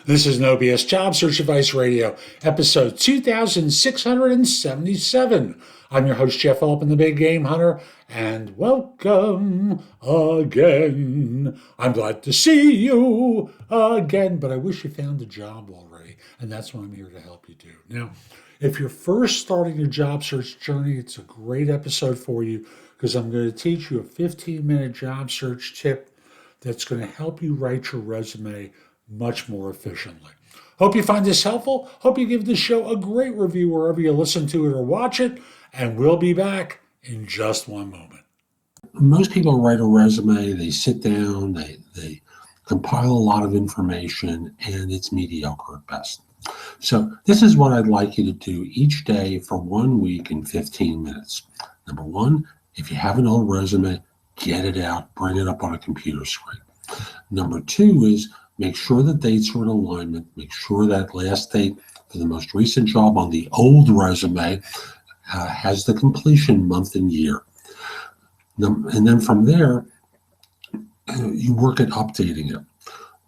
This is No BS Job Search Advice Radio, episode 2677. I'm your host, Jeff Altman, the Big Game Hunter, and welcome again. I'm glad to see you again, but I wish you found a job already, and that's what I'm here to help you do. Now, if you're first starting your job search journey, it's a great episode for you because I'm going to teach you a 15-minute job search tip that's going to help you write your resume much more efficiently. Hope you find this helpful. Hope you give this show a great review wherever you listen to it or watch it. And we'll be back in just one moment. Most people write a resume, they sit down, they compile a lot of information, and it's mediocre at best. So this is what I'd like you to do each day for 1 week in 15 minutes. Number one, if you have an old resume, get it out, bring it up on a computer screen. Number two is make sure the dates are in alignment. Make sure that last date for the most recent job on the old resume has the completion month and year. And then from there, you work at updating it.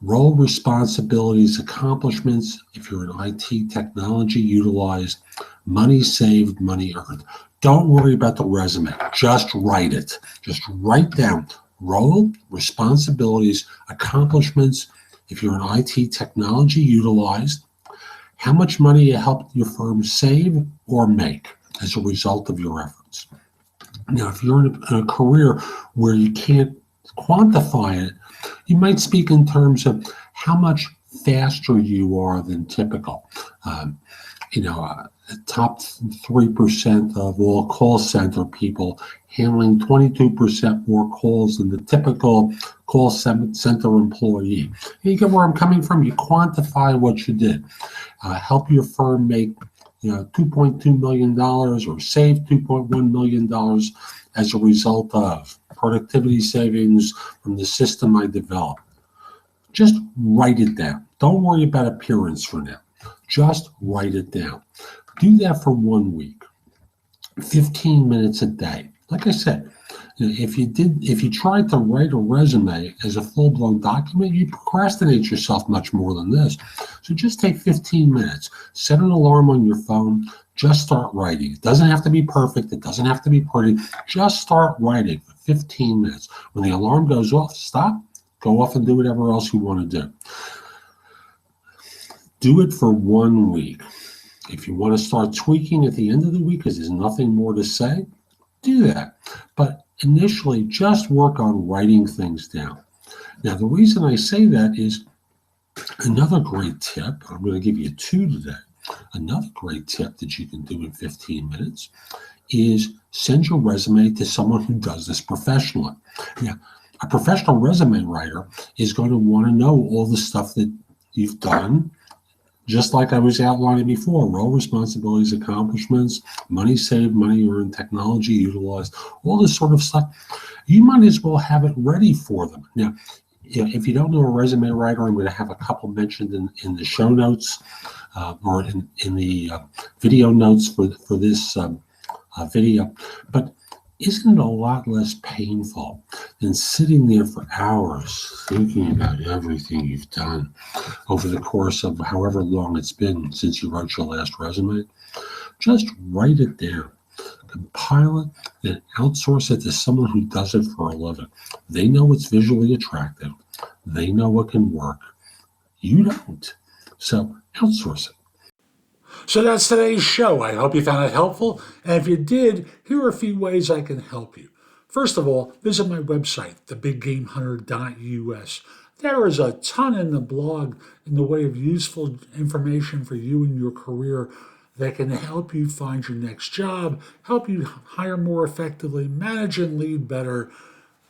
Role responsibilities, accomplishments, if you're in IT, technology utilized, money saved, money earned. Don't worry about the resume. Just write it. Just write down role, responsibilities, accomplishments, if you're in IT, technology utilized, how much money you helped your firm save or make as a result of your efforts. Now, if you're in a career where you can't quantify it, you might speak in terms of how much faster you are than typical. The top 3% of all call center people handling 22% more calls than the typical call center employee. You get where I'm coming from? You quantify what you did. Help your firm make $2.2 million or save $2.1 million as a result of productivity savings from the system I developed. Just write it down. Don't worry about appearance for now. Just write it down. Do that for 1 week, 15 minutes a day. Like I said, if you tried to write a resume as a full-blown document, you procrastinate yourself much more than this. So just take 15 minutes, set an alarm on your phone, just start writing. It doesn't have to be perfect. It doesn't have to be pretty. Just start writing for 15 minutes. When the alarm goes off, stop, go off and do whatever else you want to do. Do it for 1 week. If you want to start tweaking at the end of the week because there's nothing more to say, do that. But initially, just work on writing things down. Now, the reason I say that is another great tip. I'm going to give you two today. Another great tip that you can do in 15 minutes is send your resume to someone who does this professionally. Now, a professional resume writer is going to want to know all the stuff that you've done, just like I was outlining before, role responsibilities, accomplishments, money saved, money earned, technology utilized, all this sort of stuff. You might as well have it ready for them. Now, if you don't know a resume writer, I'm going to have a couple mentioned in the show notes or in the video notes for this video. But isn't it a lot less painful than sitting there for hours thinking about everything you've done over the course of however long it's been since you wrote your last resume? Just write it down, compile it, and outsource it to someone who does it for a living. They know it's visually attractive. They know what can work. You don't. So outsource it. So that's today's show. I hope you found it helpful. And if you did, here are a few ways I can help you. First of all, visit my website, thebiggamehunter.us. There is a ton in the blog in the way of useful information for you and your career that can help you find your next job, help you hire more effectively, manage and lead better.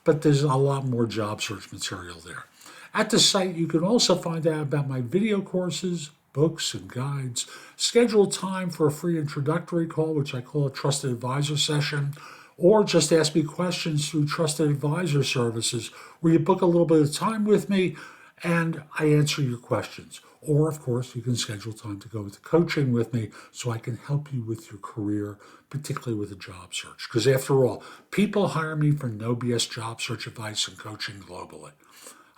But there's a lot more job search material there. At the site, you can also find out about my video courses, books, and guides. Schedule time for a free introductory call, which I call a Trusted Advisor session, or just ask me questions through Trusted Advisor services, where you book a little bit of time with me and I answer your questions. Or, of course, you can schedule time to go into coaching with me so I can help you with your career, particularly with a job search. Because after all, people hire me for no BS job search advice and coaching globally.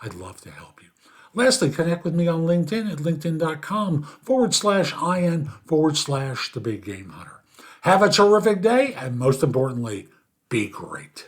I'd love to help you. Lastly, connect with me on LinkedIn at linkedin.com/IN/the Big Game Hunter. Have a terrific day, and most importantly, be great.